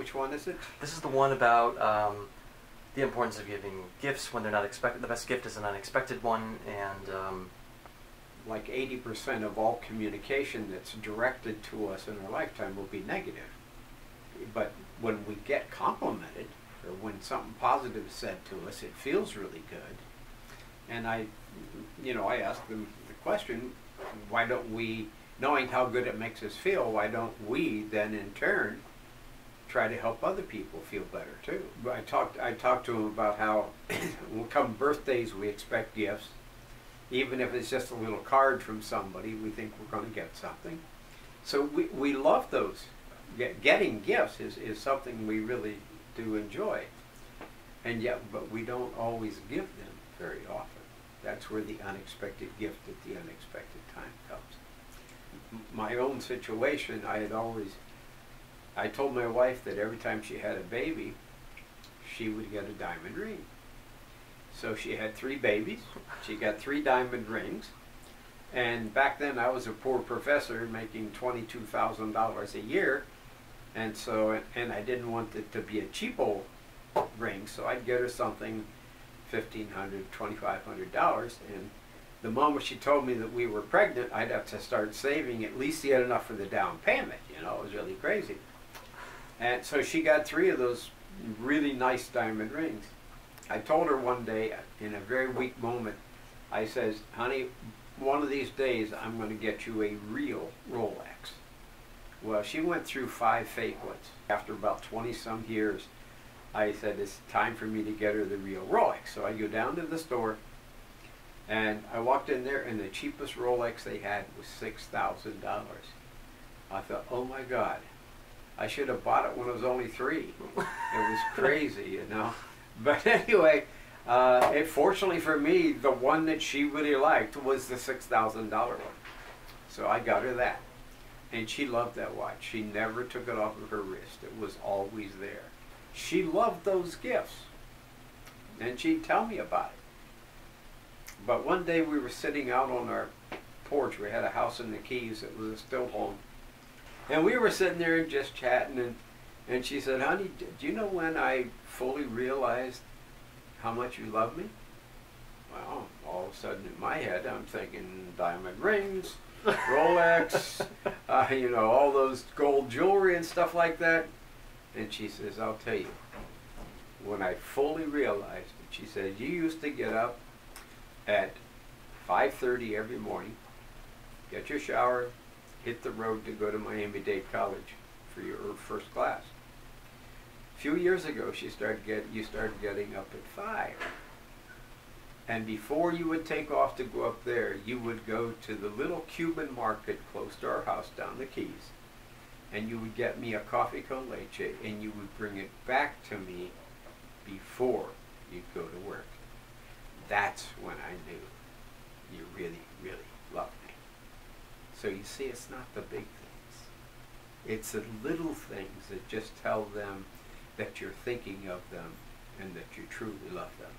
Which one is it? This is the one about the importance of giving gifts when they're not expected. The best gift is an unexpected one, and like 80% of all communication that's directed to us in our lifetime will be negative. But when we get complimented, or when something positive is said to us, it feels really good. And I asked them the question, why don't we, knowing how good it makes us feel, why don't we then in turn try to help other people feel better too? I talked to them about how when come birthdays we expect gifts. Even if it's just a little card from somebody, we think we're going to get something. So we love those. Getting gifts is something we really do enjoy. And yet, but we don't always give them very often. That's where the unexpected gift at the unexpected time comes. My own situation, I told my wife that every time she had a baby, she would get a diamond ring. So she had 3 babies. She got 3 diamond rings. And back then I was a poor professor making $22,000 a year. And so, and I didn't want it to be a cheapo ring, so I'd get her something $1,500, $2,500. And the moment she told me that we were pregnant, I'd have to start saving at least to get enough for the down payment. You know, it was really crazy. And so she got 3 of those really nice diamond rings. I told her one day, in a very weak moment, I says, honey, one of these days I'm going to get you a real Rolex. Well, she went through 5 fake ones. After about 20-some years, I said, it's time for me to get her the real Rolex. So I go down to the store, and I walked in there, and the cheapest Rolex they had was $6,000. I thought, oh my God, I should have bought it when it was only 3. It was crazy, you know. But anyway, fortunately for me, the one that she really liked was the $6,000 one. So I got her that. And she loved that watch. She never took it off of her wrist. It was always there. She loved those gifts. And she'd tell me about it. But one day we were sitting out on our porch. We had a house in the Keys. It was a still home. And we were sitting there and just chatting. And she said, honey, do you know when I fully realized how much you love me? Well, all of a sudden in my head, I'm thinking diamond rings, Rolex, you know, all those gold jewelry and stuff like that. And she says, I'll tell you, when I fully realized it, she said, you used to get up at 5:30 every morning, get your shower, hit the road to go to Miami Dade College for your first class. A few years ago, you started getting up at 5. And before you would take off to go up there, you would go to the little Cuban market close to our house down the Keys, and you would get me a coffee con leche, and you would bring it back to me before you'd go to work. That's when I knew you really, really loved me. So you see, it's not the big things. It's the little things that just tell them that you're thinking of them and that you truly love them.